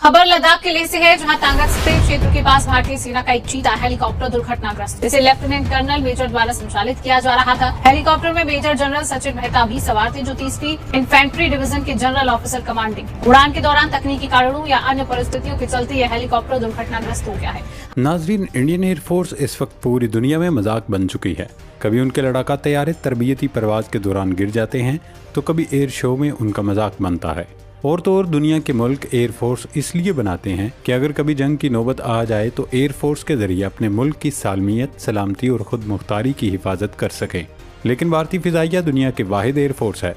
खबर लद्दाख किले से है, जहां तांगस्ते क्षेत्र के पास भारतीय सेना का एक चीता हेलीकॉप्टर दुर्घटनाग्रस्त, जिसे लेफ्टिनेंट कर्नल मेजर द्वारा संचालित किया जा रहा था। हेलीकॉप्टर में मेजर जनरल सचिन मेहता भी सवार थे, जो 30वीं इन्फेंट्री डिवीजन के जनरल ऑफिसर कमांडिंग। उड़ान के दौरान तकनीकी कारणों या अन्य परिस्थितियों के चलते यह हेलीकॉप्टर दुर्घटनाग्रस्त हो गया है। नाजरीन, इंडियन एयरफोर्स इस वक्त पूरी दुनिया में मजाक बन चुकी है। कभी उनके लड़ाका तैयारे तरबियती परवाज के दौरान गिर जाते हैं, तो कभी एयर शो में उनका मजाक बनता है। और तो और दुनिया के मुल्क एयरफोर्स इसलिए बनाते हैं कि अगर कभी जंग की नौबत आ जाए तो एयरफोर्स के जरिए अपने मुल्क की सालमियत, सलामती और खुद मुख्तारी की हिफाजत कर सकें। लेकिन भारतीय फिजाइया दुनिया के वाहिद एयरफोर्स है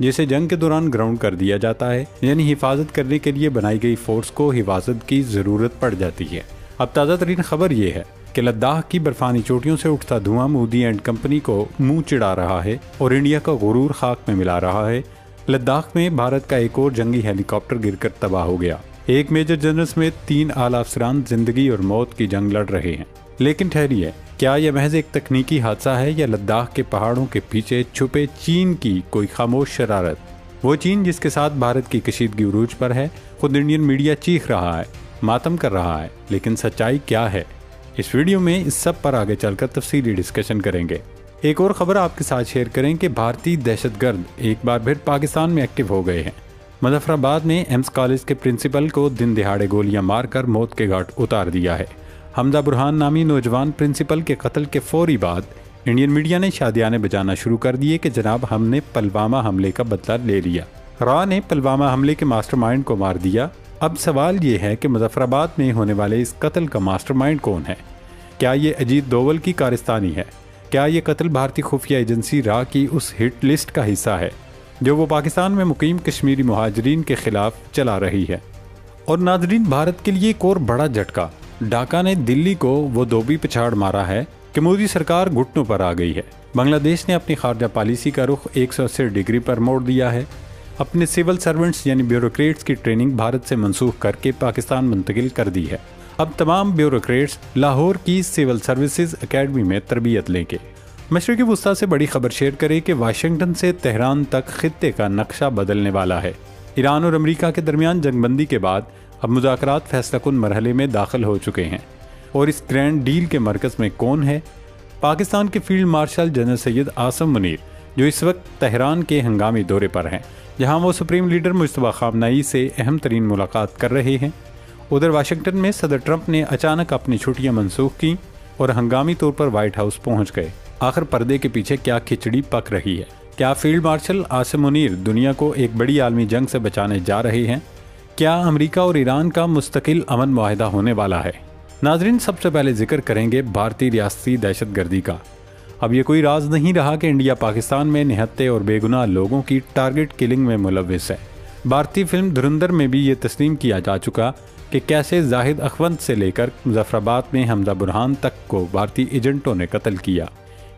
जिसे जंग के दौरान ग्राउंड कर दिया जाता है, यानी हिफाजत करने के लिए बनाई गई फोर्स को हिफाजत की ज़रूरत पड़ जाती है। अब ताज़ा तरीन खबर ये है कि लद्दाख की बर्फानी चोटियों से उठता धुआं मोदी एंड कंपनी को मुंह चिढ़ा रहा है और इंडिया का गुरूर खाक में मिला रहा है। लद्दाख में भारत का एक और जंगी हेलीकॉप्टर गिरकर तबाह हो गया। एक मेजर जनरल समेत 3 आला अफसरान जिंदगी और मौत की जंग लड़ रहे हैं। लेकिन ठहरिए, क्या यह महज एक तकनीकी हादसा है या लद्दाख के पहाड़ों के पीछे छुपे चीन की कोई खामोश शरारत? वो चीन जिसके साथ भारत की कशीदगी उरूज पर है। खुद इंडियन मीडिया चीख रहा है, मातम कर रहा है, लेकिन सच्चाई क्या है? इस वीडियो में इस सब पर आगे चलकर तफसीली डिस्कशन करेंगे। एक और खबर आपके साथ शेयर करें कि भारतीय दहशतगर्द एक बार फिर पाकिस्तान में एक्टिव हो गए हैं। मुजफ्फराबाद में एम्स कॉलेज के प्रिंसिपल को दिन दिहाड़े गोलियां मारकर मौत के घाट उतार दिया है। हमजा बुरहान नामी नौजवान प्रिंसिपल के कत्ल के फौरी बाद इंडियन मीडिया ने शादियाने बजाना शुरू कर दिए कि जनाब हमने पुलवामा हमले का बदला ले लिया, रा ने पुलवामा हमले के मास्टरमाइंड को मार दिया। अब सवाल ये है कि मुजफ्फराबाद में होने वाले इस कत्ल का मास्टरमाइंड कौन है? क्या ये अजीत दोवल की कारस्तानी है? क्या ये कत्ल भारतीय खुफिया एजेंसी रा की उस हिट लिस्ट का हिस्सा है जो वो पाकिस्तान में मुकीम कश्मीरी मुहाजिरीन के खिलाफ चला रही है? और नाजरीन, भारत के लिए एक और बड़ा झटका, ढाका ने दिल्ली को वो धोबी पिछाड़ मारा है कि मोदी सरकार घुटनों पर आ गई है। बांग्लादेश ने अपनी खारजा पॉलिसी का रुख 180 डिग्री पर मोड़ दिया है। अपने सिविल सर्वेंट्स यानी ब्यूरोक्रेट्स की ट्रेनिंग भारत से मनसूख करके पाकिस्तान मुंतकिल कर दी है। अब तमाम ब्यूरोक्रेट्स लाहौर की सिविल सर्विसेज एकेडमी में तरबियत लेंगे। मशरिकी वुस्ता से बड़ी खबर शेयर करें कि वाशिंगटन से तेहरान तक खित्ते का नक्शा बदलने वाला है। ईरान और अमेरिका के दरमियान जंगबंदी के बाद अब मुज़ाकरात फैसलाकुन मरहले में दाखिल हो चुके हैं। और इस ग्रैंड डील के मरकज़ में कौन है? पाकिस्तान के field marshal general Syed Asim Munir, जो इस वक्त तेहरान के हंगामी दौरे पर हैं, जहाँ वो सुप्रीम लीडर मुस्तफा खामनेई से अहम तरीन मुलाकात कर रहे हैं। उधर वाशिंगटन में सदर ट्रंप ने अचानक अपनी छुट्टियां मनसूख की और हंगामी तौर पर व्हाइट हाउस पहुंच गए। आखिर पर्दे के पीछे क्या खिचड़ी पक रही है? क्या फील्ड मार्शल आसिम मुनीर दुनिया को एक बड़ी आलमी जंग से बचाने जा रहे हैं? क्या अमेरिका और ईरान का मुस्तकिल अमन मुआहिदा होने वाला है? नाजरीन, सबसे पहले जिक्र करेंगे भारतीय रियासती दहशतगर्दी का। अब ये कोई राज नहीं रहा कि इंडिया पाकिस्तान में निहत्ते और बेगुनाह लोगों की टारगेट किलिंग में मुलव्विस है। भारतीय फिल्म धुरंधर में भी ये तस्लीम किया जा चुका कि कैसे जाहिद अखवंत से लेकर मुजफ्फराबाद में हमजा बुरहान तक को भारतीय एजेंटों ने कत्ल किया।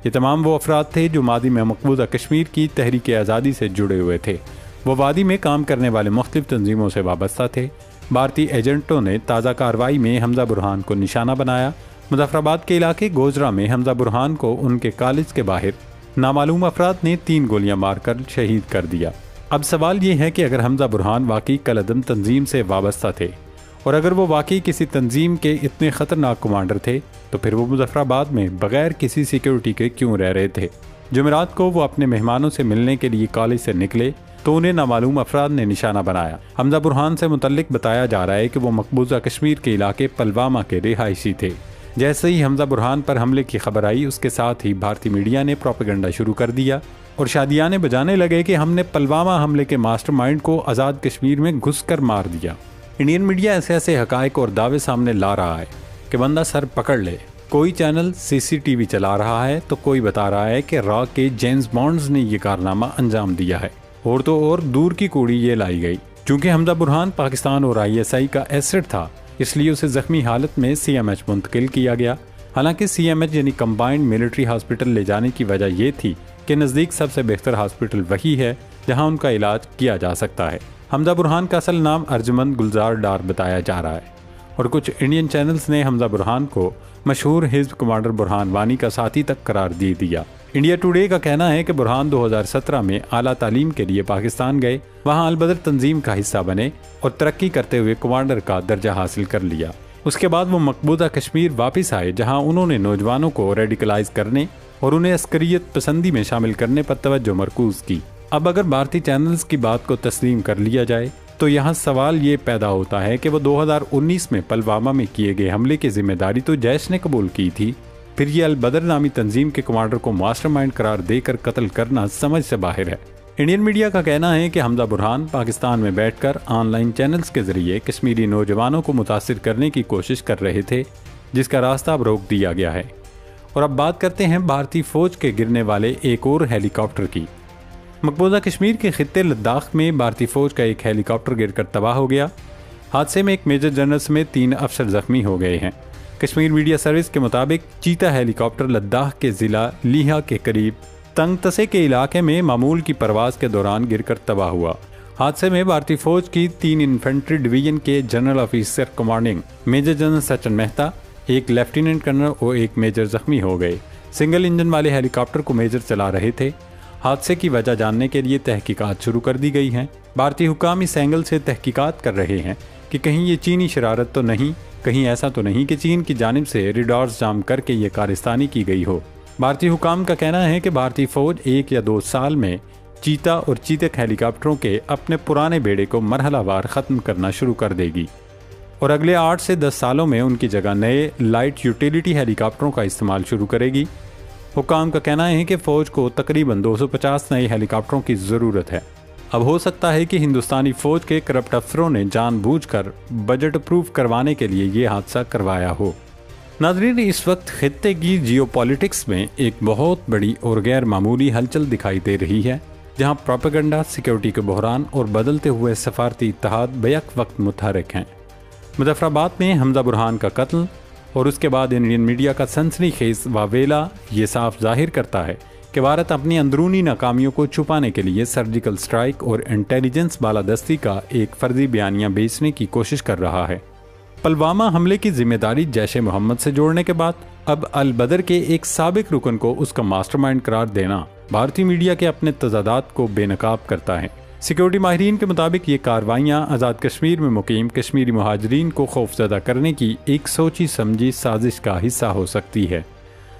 ये तमाम वो अफराद थे जो मादी में मकबूजा कश्मीर की तहरीक आज़ादी से जुड़े हुए थे। वो वादी में काम करने वाले मुख्तलिफ तंजीमों से वाबस्ता थे। भारतीय एजेंटों ने ताज़ा कार्रवाई में हमजा बुरहान को निशाना बनाया। मुजफ्फराबाद के इलाके गोजरा में हमजा बुरहान को उनके कॉलेज के बाहर नामालूम अफराद ने 3 गोलियां मारकर शहीद कर दिया। अब सवाल ये है कि अगर हमजा बुरहान वाकई कलअदम तंजीम से वाबस्ता थे और अगर वो वाकई किसी तंजीम के इतने ख़तरनाक कमांडर थे, तो फिर वो मुजफ्फराबाद में बगैर किसी सिक्योरिटी के क्यों रह रहे थे? जुमेरात को वो अपने मेहमानों से मिलने के लिए कॉलेज से निकले तो उन्हें नामालूम अफराद ने निशाना बनाया। हमजा बुरहान से मुतल्लिक बताया जा रहा है कि वो मकबूजा कश्मीर के इलाके पुलवामा के रिहायशी थे। जैसे ही हमजा बुरहान पर हमले की खबर आई, उसके साथ ही भारतीय मीडिया ने प्रोपेगेंडा शुरू कर दिया और शादियाने बजाने लगे कि हमने पुलवामा हमले के मास्टरमाइंड को आज़ाद कश्मीर में घुसकर मार दिया। इंडियन मीडिया ऐसे ऐसे हकायक और दावे सामने ला रहा है कि बंदा सर पकड़ ले। कोई चैनल सीसीटीवी चला रहा है तो कोई बता रहा है कि रॉ के जेम्स बॉन्ड्स ने ये कारनामा अंजाम दिया है। और तो और दूर की कौड़ी ये लाई गई, चूँकि हमजा बुरहान पाकिस्तान और ISI का एसेट था, इसलिए उसे जख्मी हालत में CMH मुंतकिल किया गया। हालांकि CMH यानी कंबाइंड मिलिट्री हॉस्पिटल ले जाने की वजह ये थी कि नज़दीक सबसे बेहतर हॉस्पिटल वही है जहां उनका इलाज किया जा सकता है। हमजा बुरहान का असल नाम अर्जुमंद गुलजार डार बताया जा रहा है। और कुछ इंडियन चैनल्स ने हमजा बुरहान को मशहूर हिज़्ब कमांडर बुरहान वानी का साथी तक करार दे दिया। इंडिया टुडे का कहना है कि बुरहान 2017 में आला तालीम के लिए पाकिस्तान गए, वहां अल बदर तंजीम का हिस्सा बने और तरक्की करते हुए कमांडर का दर्जा हासिल कर लिया। उसके बाद वो मकबूजा कश्मीर वापस आए, जहां उन्होंने नौजवानों को रेडिकलाइज करने और उन्हें अस्करियत पसंदी में शामिल करने पर तवज्जो मरकूज की। अब अगर भारतीय चैनल्स की बात को तस्लीम कर लिया जाए तो यहाँ सवाल ये पैदा होता है कि वो 2019 में पुलवामा में किए गए हमले की जिम्मेदारी तो जैश ने कबूल की थी, फिर ये अल बदर नामी तंजीम के कमांडर को मास्टरमाइंड करार देकर कत्ल करना समझ से बाहर है। इंडियन मीडिया का कहना है कि हमजा बुरहान पाकिस्तान में बैठकर ऑनलाइन चैनल्स के जरिए कश्मीरी नौजवानों को मुतासिर करने की कोशिश कर रहे थे, जिसका रास्ता अब रोक दिया गया है। और अब बात करते हैं भारतीय फौज के गिरने वाले एक और हेलीकॉप्टर की। मकबूजा कश्मीर के खित्ते लद्दाख में भारतीय फौज का एक हेलीकॉप्टर गिरकर तबाह हो गया। हादसे में एक मेजर जनरल समेत 3 अफसर जख्मी हो गए हैं। कश्मीर मीडिया सर्विस के मुताबिक चीता हेलीकॉप्टर लद्दाख के जिला लीहा के करीब तंगतसे के इलाके में मामूल की परवाज के दौरान गिरकर तबाह हुआ। हादसे में भारतीय फौज की 3 इन्फेंट्री डिवीजन के general officer commanding major general Sachin Mehta, एक लेफ्टिनेंट कर्नल और एक मेजर जख्मी हो गए। सिंगल इंजन वाले हेलीकॉप्टर को मेजर चला रहे थे। हादसे की वजह जानने के लिए तहकीकात शुरू कर दी गई हैं। भारतीय हुकाम इस एंगल से तहकीकात कर रहे हैं कि कहीं ये चीनी शरारत तो नहीं, कहीं ऐसा तो नहीं कि चीन की जानिब से रिडार्स जाम करके ये कारस्तानी की गई हो। भारतीय हुकाम का कहना है कि भारतीय फौज 1 या 2 साल में चीता और चीतक हेलीकॉप्टरों के अपने पुराने बेड़े को मरहलावार ख़त्म करना शुरू कर देगी और अगले 8 से 10 सालों में उनकी जगह नए लाइट यूटिलिटी हेलीकॉप्टरों का इस्तेमाल शुरू करेगी। हुकाम का कहना है कि फ़ौज को तकरीबन 250 नए हेलीकॉप्टरों की ज़रूरत है। अब हो सकता है कि हिंदुस्तानी फ़ौज के करप्ट अफसरों ने जानबूझकर बजट अप्रूव करवाने के लिए ये हादसा करवाया हो। नाज़रीन, इस वक्त खित्ते की जियोपॉलिटिक्स में एक बहुत बड़ी और गैर मामूली हलचल दिखाई दे रही है, जहां प्रोपेगेंडा, सिक्योरिटी के बहरान और बदलते हुए सफारती इत्तेहाद बैक वक्त मुतहरक हैं। मुजफ्फराबाद में हमजा बुरहान का कत्ल और उसके बाद इंडियन मीडिया का सनसनीखेज वावेला ये साफ जाहिर करता है कि भारत अपनी अंदरूनी नाकामियों को छुपाने के लिए सर्जिकल स्ट्राइक और इंटेलिजेंस बालादस्ती का एक फर्जी बयानिया बेचने की कोशिश कर रहा है। पुलवामा हमले की जिम्मेदारी जैश ए मोहम्मद से जोड़ने के बाद अब अल बदर के एक साबिक रुकन को उसका मास्टरमाइंड करार देना भारतीय मीडिया के अपने तजादात को बेनकाब करता है। सिक्योरिटी माहिरीन के मुताबिक ये कार्रवाइयाँ आज़ाद कश्मीर में मुकीम कश्मीरी मुहाजिरीन को खौफजदा करने की एक सोची समझी साजिश का हिस्सा हो सकती है।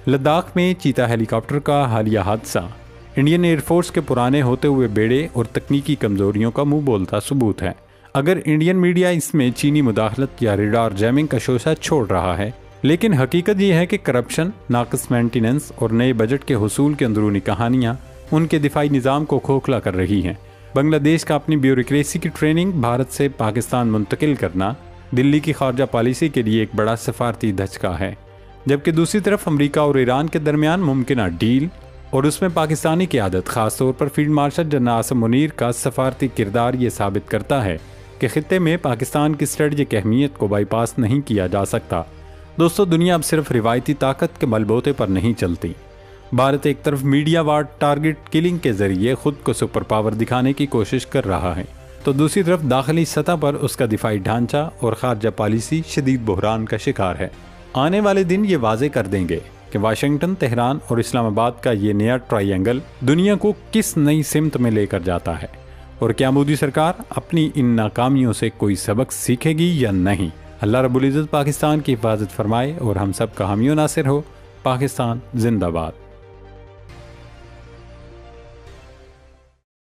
लद्दाख में चीता हेलीकॉप्टर का हालिया हादसा इंडियन एयरफोर्स के पुराने होते हुए बेड़े और तकनीकी कमजोरियों का मुंह बोलता सबूत है। अगर इंडियन मीडिया इसमें चीनी मुदाखलत या रेडार जैमिंग का शोशा छोड़ रहा है, लेकिन हकीकत यह है कि करप्शन, नाकस मेंटेनेंस और नए बजट के हुसूल की अंदरूनी कहानियाँ उनके दिफाई निज़ाम को खोखला कर रही हैं। बांग्लादेश का अपनी ब्यूरोक्रेसी की ट्रेनिंग भारत से पाकिस्तान मुंतकिल करना दिल्ली की खारजा पॉलिसी के लिए एक बड़ा सफारती धचका है, जबकि दूसरी तरफ अमेरिका और ईरान के दरमियान मुमकिन डील और उसमें पाकिस्तानी क़यादत खासतौर पर field marshal general Asim Munir का सफारती किरदार ये साबित करता है कि खित्ते में पाकिस्तान की स्ट्रेटजिक अहमियत को बाईपास नहीं किया जा सकता। दोस्तों, दुनिया अब सिर्फ रिवायती ताकत के बलबूते पर नहीं चलती। भारत एक तरफ मीडिया वार टारगेट किलिंग के जरिए खुद को सुपर पावर दिखाने की कोशिश कर रहा है, तो दूसरी तरफ दाखिली सतह पर उसका दिफाई ढांचा और खारजा पॉलिसी शदीद बहरान का शिकार है। आने वाले दिन ये वाजे कर देंगे कि वाशिंगटन, तेहरान और इस्लामाबाद का ये नया ट्रायंगल दुनिया को किस नई सिमत में लेकर जाता है और क्या मोदी सरकार अपनी इन नाकामियों से कोई सबक सीखेगी या नहीं। अल्लाह रब्बुल इज़्ज़त पाकिस्तान की हिफाजत फरमाए और हम सब का हामी नासिर हो। पाकिस्तान जिंदाबाद।